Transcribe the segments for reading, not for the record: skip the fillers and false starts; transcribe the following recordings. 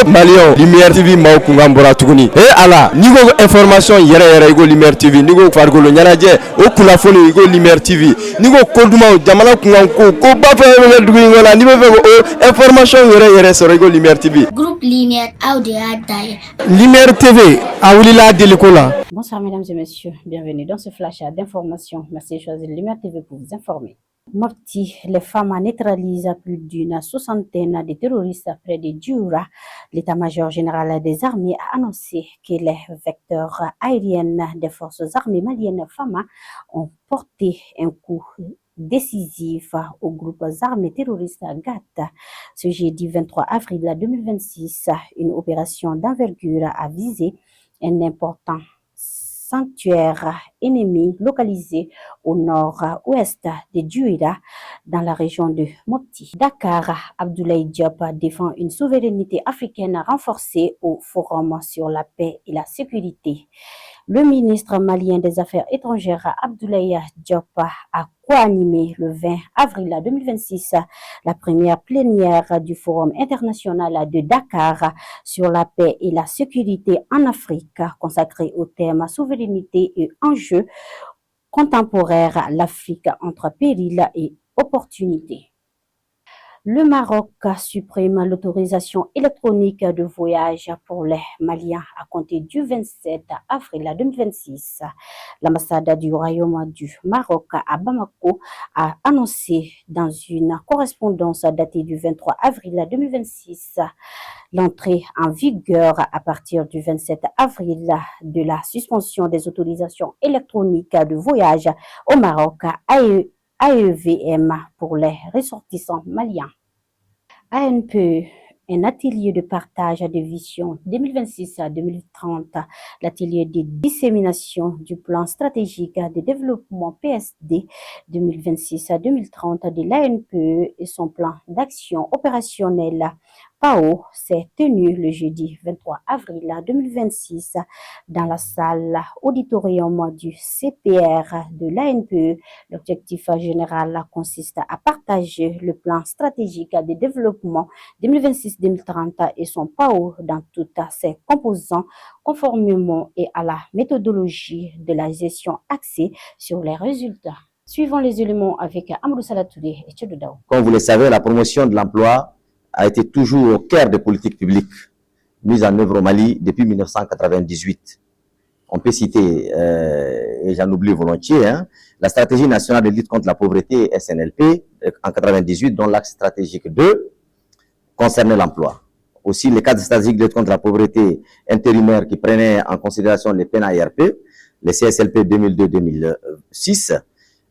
Malion Lumière TV maaw kungan bɔra tuguni ala n'i ko information yɛrɛ i ko Lumière TV n'i ko farikolo ɲɛnajɛ o kunnafoni i ko Lumière TV n'i ko ko dumanw jamana kungan ko ba fɛn bɛ kɛ dugu in kɔnɔ n'i bɛ fɛ o information yɛrɛ sɔrɔ i ko Lumière TV. Groupe Lumière aw de y'a dayɛlɛ. Lumière TV a wulila deliko la. Bonsoir mesdames et messieurs, bienvenue dans ce flash d'information. Merci de choisir Lumière TV pour vous informer. Mopti, les femmes neutralisent plus d'une soixantaine de terroristes près de Djoura. L'état-major général des armées a annoncé que les vecteurs aériens des forces armées maliennes FAMA ont porté un coup décisif aux groupes armés terroristes GAT. Ce jeudi 23 avril 2026, une opération d'envergure a visé un important sanctuaire ennemi localisé au nord-ouest de Djoura, dans la région de Mopti. Dakar, Abdoulaye Diop défend une souveraineté africaine renforcée au Forum sur la paix et la sécurité. Le ministre malien des Affaires étrangères, Abdoulaye Diop, a co-animé le 20 avril 2026 la première plénière du Forum international de Dakar sur la paix et la sécurité en Afrique, consacrée au thème souveraineté et enjeux contemporains, l'Afrique entre péril et opportunité. Le Maroc supprime l'autorisation électronique de voyage pour les Maliens à compter du 27 avril 2026. L'ambassade du Royaume du Maroc à Bamako a annoncé dans une correspondance datée du 23 avril 2026 l'entrée en vigueur à partir du 27 avril de la suspension des autorisations électroniques de voyage au Maroc AEVM pour les ressortissants maliens. ANPE, un atelier de partage de vision 2026 à 2030, l'atelier de dissémination du plan stratégique de développement PSD 2026 à 2030 de l'ANPE et son plan d'action opérationnelle PAO s'est tenu le jeudi 23 avril 2026 dans la salle auditorium du CPR de l'ANPE. L'objectif général consiste à partager le plan stratégique de développement 2026-2030 et son PAO dans toutes ses composants conformément et à la méthodologie de la gestion axée sur les résultats. Suivons les éléments avec Amadou Salatouré et Tchèdou Daou. Comme vous le savez, la promotion de l'emploi a été toujours au cœur des politiques publiques mises en œuvre au Mali depuis 1998. On peut citer, et j'en oublie volontiers, la stratégie nationale de lutte contre la pauvreté SNLP en 1998, dont l'axe stratégique 2 concernait l'emploi. Aussi, les cadres stratégiques de lutte contre la pauvreté intérimaire qui prenaient en considération les PNAIRP, les CSLP 2002-2006,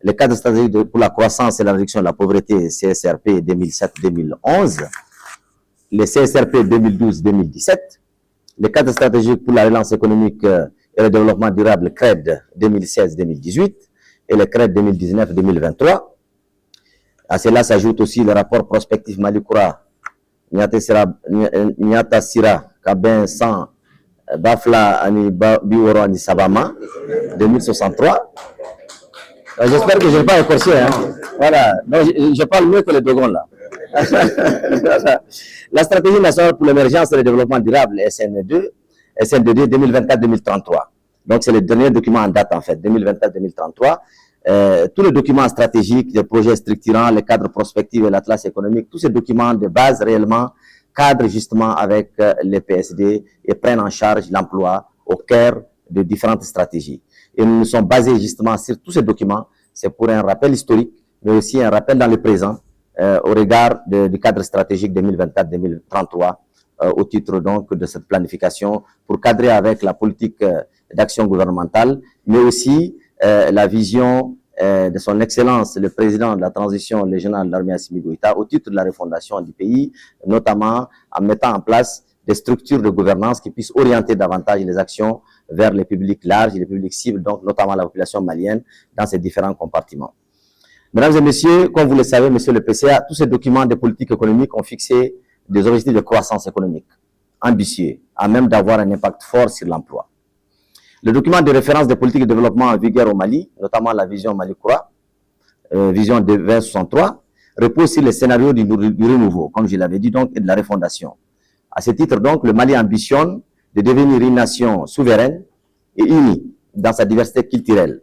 les cadres stratégiques pour la croissance et la réduction de la pauvreté CSRP 2007-2011, les CSRP 2012-2017, les cadres stratégiques pour la relance économique et le développement durable CRED 2016-2018 et le CRED 2019-2023. À cela s'ajoute aussi le rapport prospectif Malikoura, Nyata Sira, Kabin San, Bafla Ani Biworo Ani Sabama 2063. J'espère que je n'ai pas écorché. Voilà, donc, je parle mieux que les Dogons là. La stratégie nationale pour l'émergence et le développement durable, SN2, SN2D 2024-2033. Donc, c'est le dernier document en date, en fait, 2024-2033. Tous les documents stratégiques, les projets structurants, les cadres prospectifs et l'atlas économique, tous ces documents de base réellement cadrent justement avec les PSD et prennent en charge l'emploi au cœur de différentes stratégies. Et nous nous sommes basés justement sur tous ces documents. C'est pour un rappel historique, mais aussi un rappel dans le présent au regard du cadre stratégique 2024-2033 au titre donc de cette planification pour cadrer avec la politique d'action gouvernementale, mais aussi la vision de son Excellence, le président de la transition, le général de l'armée Assimi Goïta, au titre de la refondation du pays, notamment en mettant en place des structures de gouvernance qui puissent orienter davantage les actions vers les publics larges, les publics cibles, donc notamment la population malienne, dans ces différents compartiments. Mesdames et messieurs, comme vous le savez, monsieur le PCA, tous ces documents de politique économique ont fixé des objectifs de croissance économique ambitieux, à même d'avoir un impact fort sur l'emploi. Le document de référence des politiques de développement en vigueur au Mali, notamment la vision Malikoura, vision de 2063, repose sur les scénarios du renouveau, comme je l'avais dit donc, et de la refondation. À ce titre, donc, le Mali ambitionne de devenir une nation souveraine et unie dans sa diversité culturelle.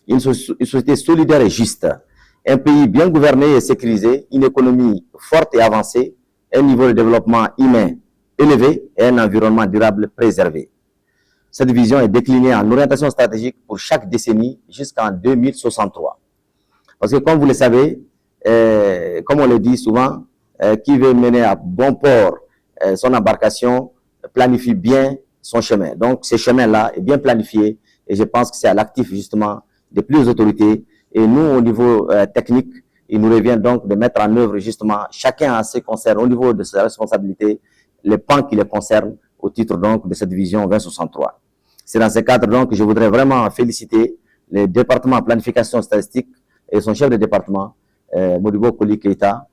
Une société solidaire et juste, un pays bien gouverné et sécurisé, une économie forte et avancée, un niveau de développement humain élevé et un environnement durable préservé. Cette vision est déclinée en orientation stratégique pour chaque décennie jusqu'en 2063. Parce que comme vous le savez, comme on le dit souvent, qui veut mener à bon port son embarcation planifie bien son chemin. Donc ce chemin-là est bien planifié et je pense que c'est à l'actif justement de plusieurs autorités. Et nous, au niveau technique, il nous revient donc de mettre en œuvre justement, chacun à ses concerns, au niveau de ses responsabilités, les pans qui les concernent au titre donc de cette vision 2063. C'est dans ce cadre donc que je voudrais vraiment féliciter le département planification statistique et son chef de département, Modibo Koli Keita,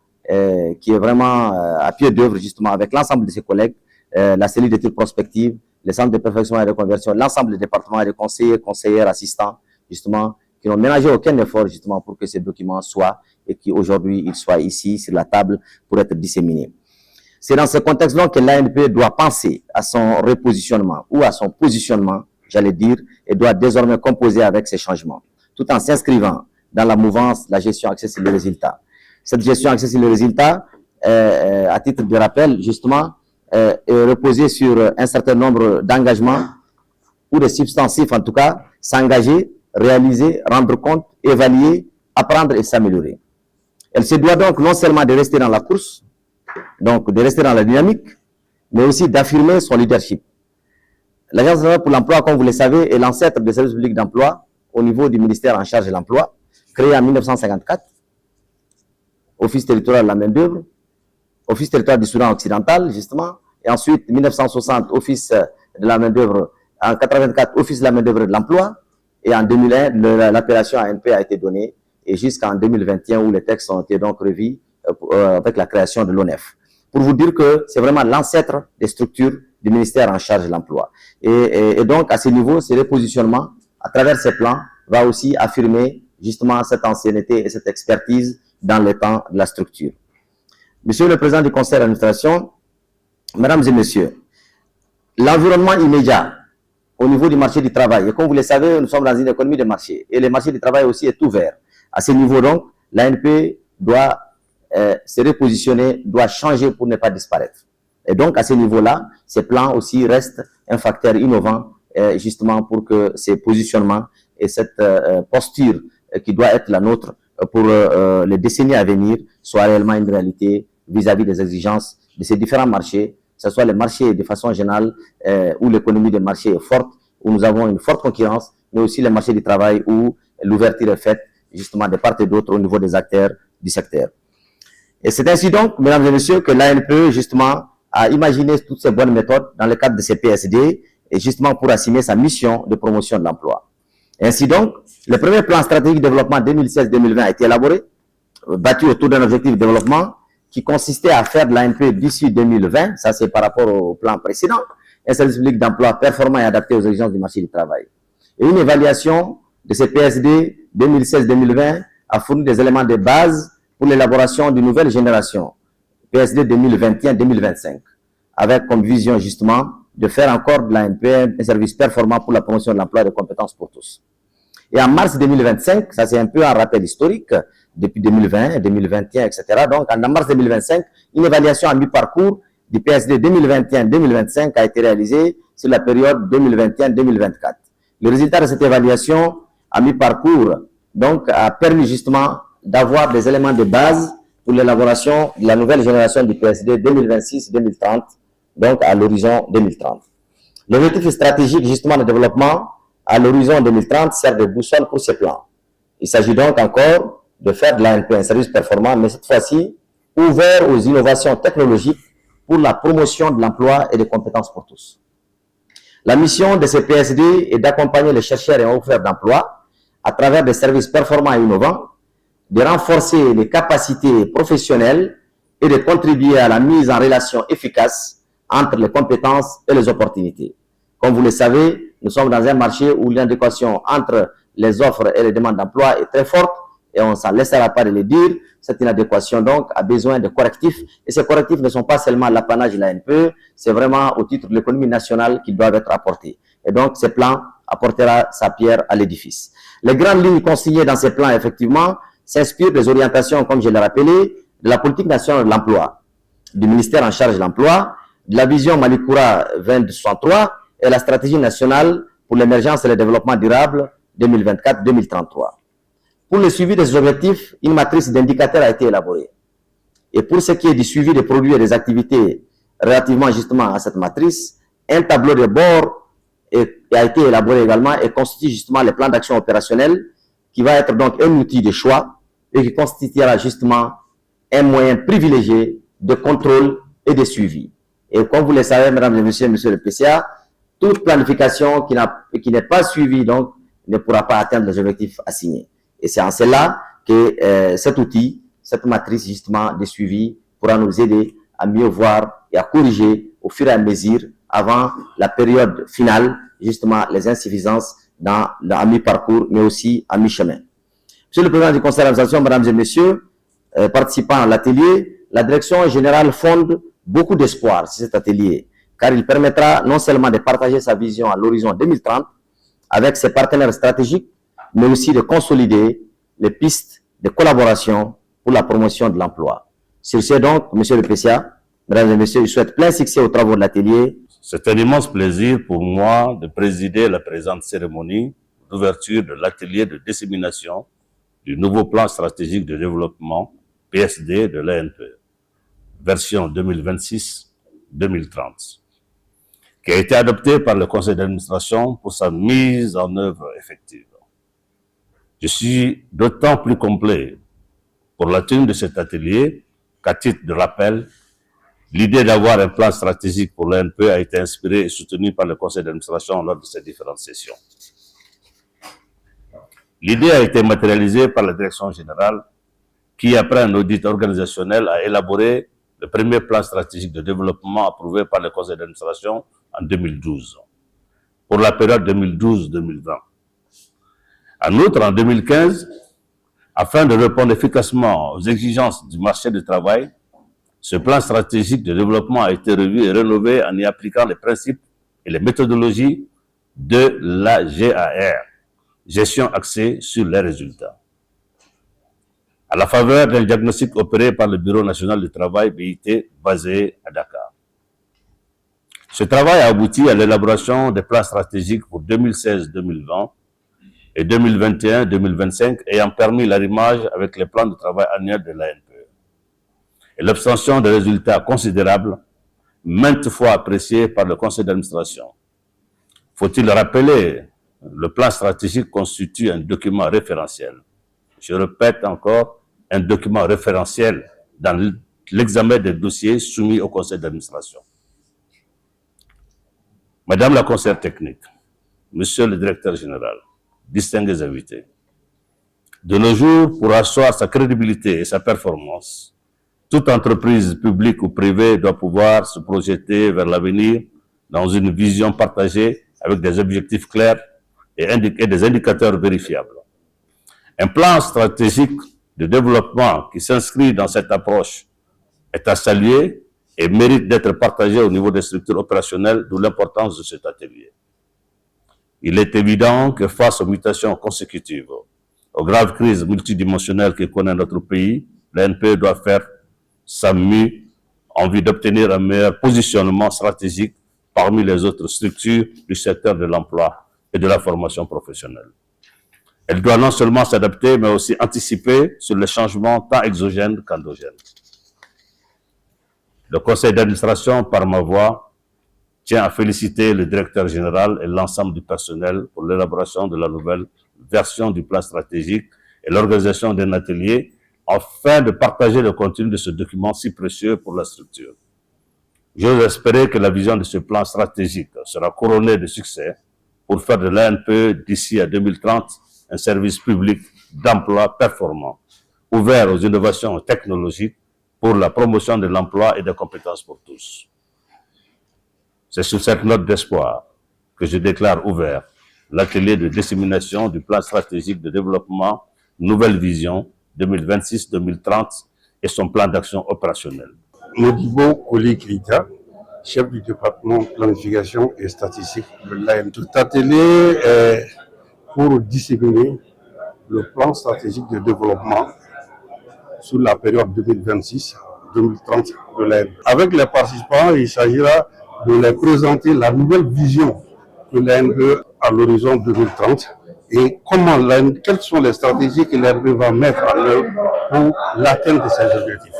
qui est vraiment à pied d'œuvre justement avec l'ensemble de ses collègues, la cellule d'études prospectives, les centres de perfection et de conversion, l'ensemble des départements et des conseillers, conseillères, assistants, justement, qui n'ont ménagé aucun effort justement pour que ces documents soient et qu'aujourd'hui ils soient ici sur la table pour être disséminés. C'est dans ce contexte-là que l'ANP doit penser à son repositionnement ou à son positionnement, j'allais dire, et doit désormais composer avec ces changements, tout en s'inscrivant dans la mouvance de la gestion accessible aux résultats. Cette gestion accessible aux résultats, à titre de rappel, justement, est reposée sur un certain nombre d'engagements ou de substantifs, en tout cas, s'engager, réaliser, rendre compte, évaluer, apprendre et s'améliorer. Elle se doit donc non seulement de rester dans la course, donc de rester dans la dynamique, mais aussi d'affirmer son leadership. L'Agence nationale pour l'emploi, comme vous le savez, est l'ancêtre des services publics d'emploi au niveau du ministère en charge de l'emploi, créé en 1954, Office territorial de la main-d'œuvre, Office territorial du Soudan occidental, justement, et ensuite 1960, Office de la main-d'œuvre, en 84, Office de la main-d'œuvre et de l'emploi, et en 2001, l'appellation ANP a été donnée, et jusqu'en 2021, où les textes ont été donc revus avec la création de l'ONEF. Pour vous dire que c'est vraiment l'ancêtre des structures du ministère en charge de l'emploi. Et donc, à ce niveau, ce repositionnement, à travers ces plans, va aussi affirmer justement cette ancienneté et cette expertise dans le temps de la structure. Monsieur le Président du Conseil d'administration, Mesdames et Messieurs, l'environnement immédiat au niveau du marché du travail, et comme vous le savez, nous sommes dans une économie de marché, et le marché du travail aussi est ouvert. À ce niveau donc, l'ANP doit se repositionner, doit changer pour ne pas disparaître. Et donc, à ce niveau-là, ces plans aussi restent un facteur innovant, justement pour que ces positionnements et cette posture qui doit être la nôtre pour les décennies à venir soient réellement une réalité vis-à-vis des exigences de ces différents marchés, que ce soit les marchés de façon générale où l'économie des marchés est forte, où nous avons une forte concurrence, mais aussi les marchés du travail où l'ouverture est faite justement de part et d'autre au niveau des acteurs du secteur. Et c'est ainsi donc, mesdames et messieurs, que l'ANPE justement a imaginé toutes ces bonnes méthodes dans le cadre de ces PSD et justement pour assumer sa mission de promotion de l'emploi. Ainsi donc, le premier plan stratégique de développement 2016-2020 a été élaboré, battu autour d'un objectif de développement qui consistait à faire de l'ANP d'ici 2020, ça c'est par rapport au plan précédent, un service public d'emploi performant et adapté aux exigences du marché du travail. Et une évaluation de ces PSD 2016-2020 a fourni des éléments de base pour l'élaboration d'une nouvelle génération, PSD 2021-2025, avec comme vision justement de faire encore de l'ANP un service performant pour la promotion de l'emploi et des compétences pour tous. Et en mars 2025, ça c'est un peu un rappel historique, depuis 2020, 2021, etc. Donc en mars 2025, une évaluation à mi-parcours du PSD 2021-2025 a été réalisée sur la période 2021-2024. Le résultat de cette évaluation à mi-parcours donc a permis justement d'avoir des éléments de base pour l'élaboration de la nouvelle génération du PSD 2026-2030, donc à l'horizon 2030. L'objectif stratégique justement de développement à l'horizon 2030 sert de boussole pour ces plans. Il s'agit donc encore de faire de l'ANP un service performant, mais cette fois-ci ouvert aux innovations technologiques pour la promotion de l'emploi et des compétences pour tous. La mission de ces PSD est d'accompagner les chercheurs et offreurs d'emploi à travers des services performants et innovants, de renforcer les capacités professionnelles et de contribuer à la mise en relation efficace entre les compétences et les opportunités. Comme vous le savez, nous sommes dans un marché où l'adéquation entre les offres et les demandes d'emploi est très forte et on ne s'en laissera pas de le dire, cette inadéquation donc a besoin de correctifs. Et ces correctifs ne sont pas seulement l'apanage de l'ANPE, c'est vraiment au titre de l'économie nationale qu'ils doivent être apportés. Et donc, ce plan apportera sa pierre à l'édifice. Les grandes lignes consignées dans ces plans, effectivement, s'inspirent des orientations, comme je l'ai rappelé, de la politique nationale de l'emploi, du ministère en charge de l'emploi, de la vision Malikoura 2063 et la stratégie nationale pour l'émergence et le développement durable 2024-2033. Pour le suivi des objectifs, une matrice d'indicateurs a été élaborée. Et pour ce qui est du suivi des produits et des activités relativement justement à cette matrice, un tableau de bord a été élaboré également et constitue justement les plans d'action opérationnels qui va être donc un outil de choix et qui constituera justement un moyen privilégié de contrôle et de suivi. Et comme vous le savez, mesdames et messieurs, monsieur le PCA, toute planification qui n'est pas suivie donc ne pourra pas atteindre les objectifs assignés. Et c'est en cela que cet outil, cette matrice justement de suivi pourra nous aider à mieux voir et à corriger au fur et à mesure avant la période finale, justement les insuffisances à mi-parcours, mais aussi à mi-chemin. Monsieur le Président du Conseil d'administration, mesdames et messieurs, participants à l'atelier, la direction générale fonde beaucoup d'espoir sur cet atelier, car il permettra non seulement de partager sa vision à l'horizon 2030 avec ses partenaires stratégiques, mais aussi de consolider les pistes de collaboration pour la promotion de l'emploi. Sur ce donc, monsieur le PCA, mesdames et messieurs, je souhaite plein succès aux travaux de l'atelier. C'est un immense plaisir pour moi de présider la présente cérémonie d'ouverture de l'atelier de dissémination du nouveau plan stratégique de développement PSD de l'ANPE, version 2026-2030, qui a été adopté par le conseil d'administration pour sa mise en œuvre effective. Je suis d'autant plus complet pour la tenue de cet atelier qu'à titre de rappel, l'idée d'avoir un plan stratégique pour l'ANPE a été inspirée et soutenue par le conseil d'administration lors de ses différentes sessions. L'idée a été matérialisée par la direction générale qui, après un audit organisationnel, a élaboré le premier plan stratégique de développement approuvé par le conseil d'administration en 2012, pour la période 2012-2020. En outre, en 2015, afin de répondre efficacement aux exigences du marché du travail, ce plan stratégique de développement a été revu et rénové en y appliquant les principes et les méthodologies de la GAR, gestion axée sur les résultats. À la faveur d'un diagnostic opéré par le Bureau national du travail, BIT, basé à Dakar. Ce travail a abouti à l'élaboration des plans stratégiques pour 2016-2020 et 2021-2025 ayant permis l'arrimage avec les plans de travail annuels de l'ANPE. Et l'obtention de résultats considérables, maintes fois appréciés par le conseil d'administration. Faut-il rappeler, le plan stratégique constitue un document référentiel. Je répète encore, un document référentiel dans l'examen des dossiers soumis au conseil d'administration. Madame la conseillère technique, monsieur le directeur général, distingués invités, de nos jours, pour asseoir sa crédibilité et sa performance, toute entreprise publique ou privée doit pouvoir se projeter vers l'avenir dans une vision partagée avec des objectifs clairs et des indicateurs vérifiables. Un plan stratégique de développement qui s'inscrit dans cette approche est à saluer et mérite d'être partagé au niveau des structures opérationnelles, d'où l'importance de cet atelier. Il est évident que face aux mutations consécutives, aux graves crises multidimensionnelles que connaît notre pays, l'ANPE doit faire sa mue en vue d'obtenir un meilleur positionnement stratégique parmi les autres structures du secteur de l'emploi et de la formation professionnelle. Elle doit non seulement s'adapter, mais aussi anticiper sur les changements tant exogènes qu'endogènes. Le conseil d'administration, par ma voix, tient à féliciter le directeur général et l'ensemble du personnel pour l'élaboration de la nouvelle version du plan stratégique et l'organisation d'un atelier afin de partager le contenu de ce document si précieux pour la structure. J'ose espérer que la vision de ce plan stratégique sera couronnée de succès pour faire de l'ANPE d'ici à 2030 un service public d'emploi performant, ouvert aux innovations technologiques pour la promotion de l'emploi et des compétences pour tous. C'est sur cette note d'espoir que je déclare ouvert l'atelier de dissémination du plan stratégique de développement nouvelle vision 2026-2030 et son plan d'action opérationnel. Modibo Koli Krita, chef du département planification et statistique de l'AM. Tout atelier est pour disséminer le plan stratégique de développement sur la période 2026-2030 de l'AM. Avec les participants, il s'agira de les présenter la nouvelle vision de l'AME à l'horizon 2030 et quelles sont les stratégies que l'AME va mettre en œuvre pour l'atteinte de ces objectifs.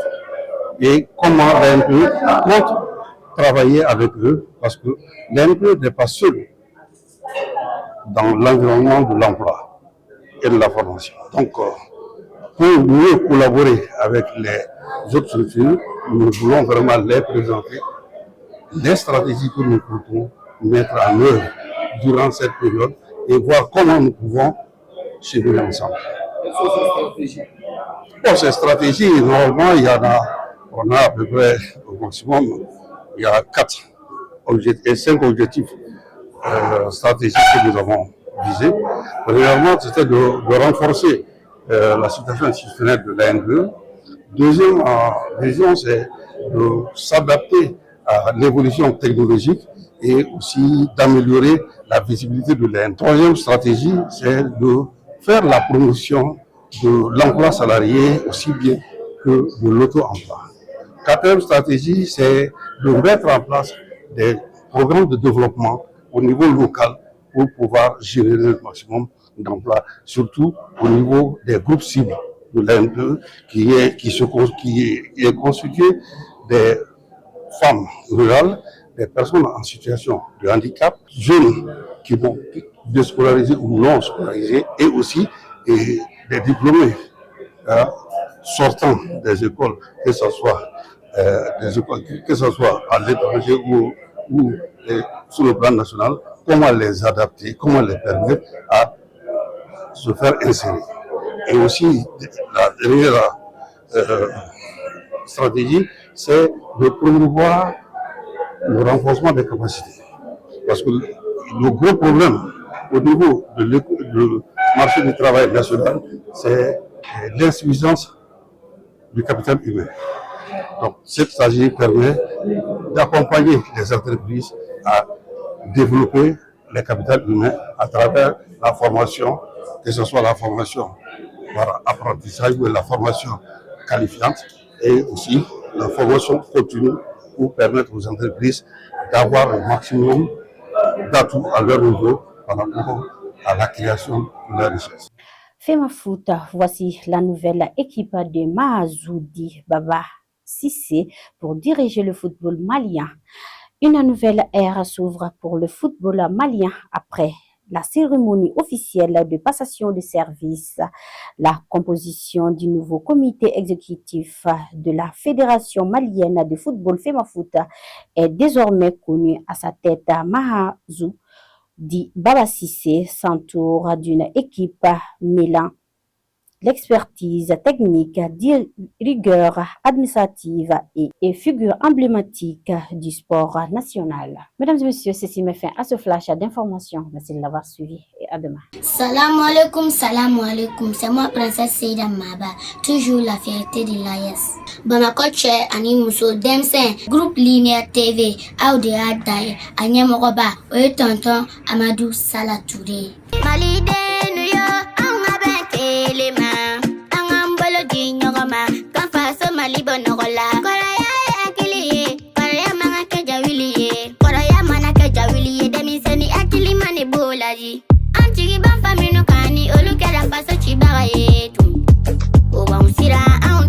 Et comment l'AME compte travailler avec eux, parce que l'AME n'est pas seul dans l'environnement de l'emploi et de la formation. Donc, pour mieux collaborer avec les autres structures, nous voulons vraiment les présenter les stratégies que nous pouvons mettre en œuvre durant cette période et voir comment nous pouvons cheminer ensemble. Pour ces stratégies, normalement, on a à peu près au maximum, il y a 4 objectifs et 5 objectifs stratégiques que nous avons visés. Premièrement, c'était de renforcer la situation institutionnelle de l'ANE. Deuxième vision, c'est de s'adapter à l'évolution technologique et aussi d'améliorer la visibilité de l'ANE. Troisième stratégie, c'est de faire la promotion de l'emploi salarié aussi bien que de l'auto-emploi. Quatrième stratégie, c'est de mettre en place des programmes de développement au niveau local pour pouvoir générer le maximum d'emplois, surtout au niveau des groupes cibles de l'ANE qui est constitué des femmes rurales, des personnes en situation de handicap, jeunes qui vont déscolariser ou non scolarisés, et aussi des diplômés sortant des écoles, que ce soit à l'étranger ou sur le plan national, comment les adapter, comment les permettre à se faire insérer. Et aussi, la dernière stratégie, c'est de promouvoir le renforcement des capacités. Parce que le gros problème au niveau du marché du travail national, c'est l'insuffisance du capital humain. Donc, cette stratégie permet d'accompagner les entreprises à développer les capitaux humains à travers la formation, que ce soit la formation par apprentissage ou la formation qualifiante, et aussi la formation continue pour permettre aux entreprises d'avoir le maximum d'atouts à leur niveau par rapport à la création de la richesse. FEMAFOOT, voici la nouvelle équipe de Mahazoudi Baba Sissé pour diriger le football malien. Une nouvelle ère s'ouvre pour le football malien après la cérémonie officielle de passation de service. La composition du nouveau comité exécutif de la Fédération malienne de football FEMAFOOT est désormais connue. À sa tête, Mahazoudi Baba Sissé s'entoure d'une équipe mêlant l'expertise technique, rigueur administrative et figure emblématique du sport national. Mesdames et messieurs, ceci met fin à ce flash d'information. Merci de l'avoir suivi et à demain. Salam alaikum, c'est moi Princesse Seida Maba, toujours la fierté de l'AES. Bamako Che Ani Muso Demsen, groupe Linéaire TV, Audi Adaye, Anyamokoba, Oye Tonton Amadou Salatouré. Malide Nuyo, Libonogola, Koraya Akili, Koraya Manaka Jawili, Koraya Manaka Jawili, Demisani Akili Manibulaji, Antigi Banfamino Kani, Olukara Paso Chibaye, Oba Usira,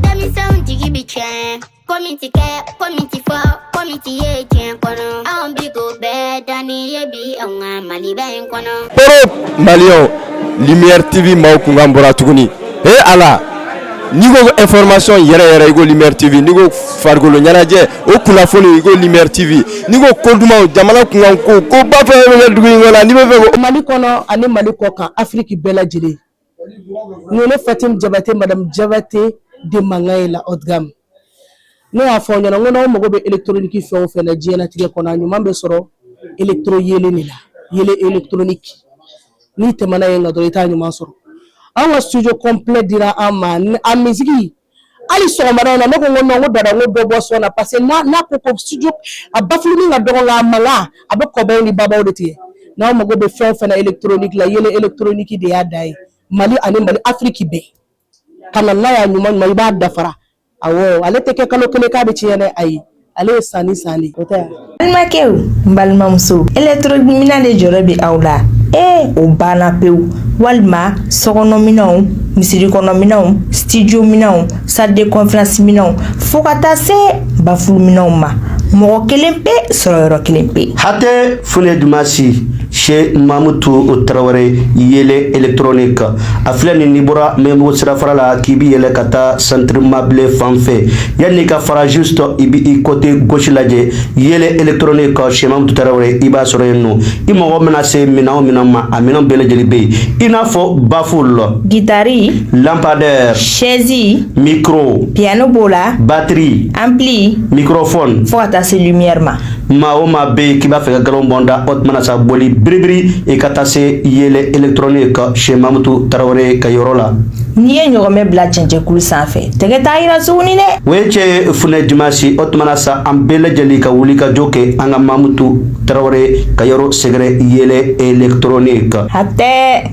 Demisam Tigi Bichen, Committee Care, Committee for, Committee Agent Kono, Bigo Bedani Yebi, Maliben Kono. Poro Malio, Lumière TV Maukungambora Tuguni, ala. Nigo information yere igo Lumière TV nigo fargolo nyanaje o kulafoni igo Lumière TV nigo koduma jamana kunganko ko ba fa dugu ngola ni be Mali kono ani Mali ko kan Afrique bela jire ngone Fatim Jabate Madame Jabate de Mangaila Otgam no afo nyana ngono mo be électronique fo fe na jena tige kono anyu mambe soro électro yele ni la yele électronique ni te mana yenga do itanu masoro un studio complet dira en musique. Ali sɔgɔmada na ne ko ŋo dada ŋo dɔ bɔ sɔn na parce que n'a ko studio a bafulu ka dɔgɔ la manga a bɛ kɔbɛw ni babaw de tigɛ n'aw mago bɛ fɛn fɛn électronique la yɛlɛ électronique de y'a da ye Mali ani Mali Afrique bɛɛ ka na n'a y'a ɲuman i b'a dafara awɔ ale tɛ kɛ kalo kelen k'a bɛ tiɲɛ dɛ ayi ale ye sanni o tɛ balimakɛw n balimamuso électronique minɛn de jɔrɔ bɛ aw la o banna pewu walima sɔgɔnɔminɛnw misiri kɔnɔminɛnw studio minɛnw salle de conférence minɛnw fo ka taa se bafulu minɛnw ma mɔgɔ kelen pe sɔrɔ yɔrɔ kelen pe hatɛ fune dumasi chez Mamutu Traoré yele électronique a filɛ ni bɔra mɛmugu sirafara la k'i bi yɛlɛ ka taa centre meublé fan fɛ yanni ka fara juste i bi i côté gauche lajɛ yele électronique chez Mamutu Traoré i b'a sɔrɔ yen nɔ i mɔgɔ mana se minɛn o minɛn ma a minɛn bɛɛ lajɛlen bɛ yen i n'a fɔ baffle guitare lampadaire chaise micro piano b'o la batterie ampli microphone fo ka taa se lumière ma maa o maa bɛ yen k'i b'a fɛ ka galon bɔnda o tuma na sa boli biribiri i ka taa se yele électronique chez Mamutu Traoré ka yɔrɔ la n'i ye ɲɔgɔnmɛ bila cɛncɛnkulu sanfɛ tɛgɛ t'a yira tuguni dɛ o ye cɛ funɛ dimanche o tuma na sa an bɛɛ lajɛlen ka wuli ka jɔ kɛ an ka Mamutu Traoré ka yɔrɔ sɛgɛrɛ yele électronique hatɛ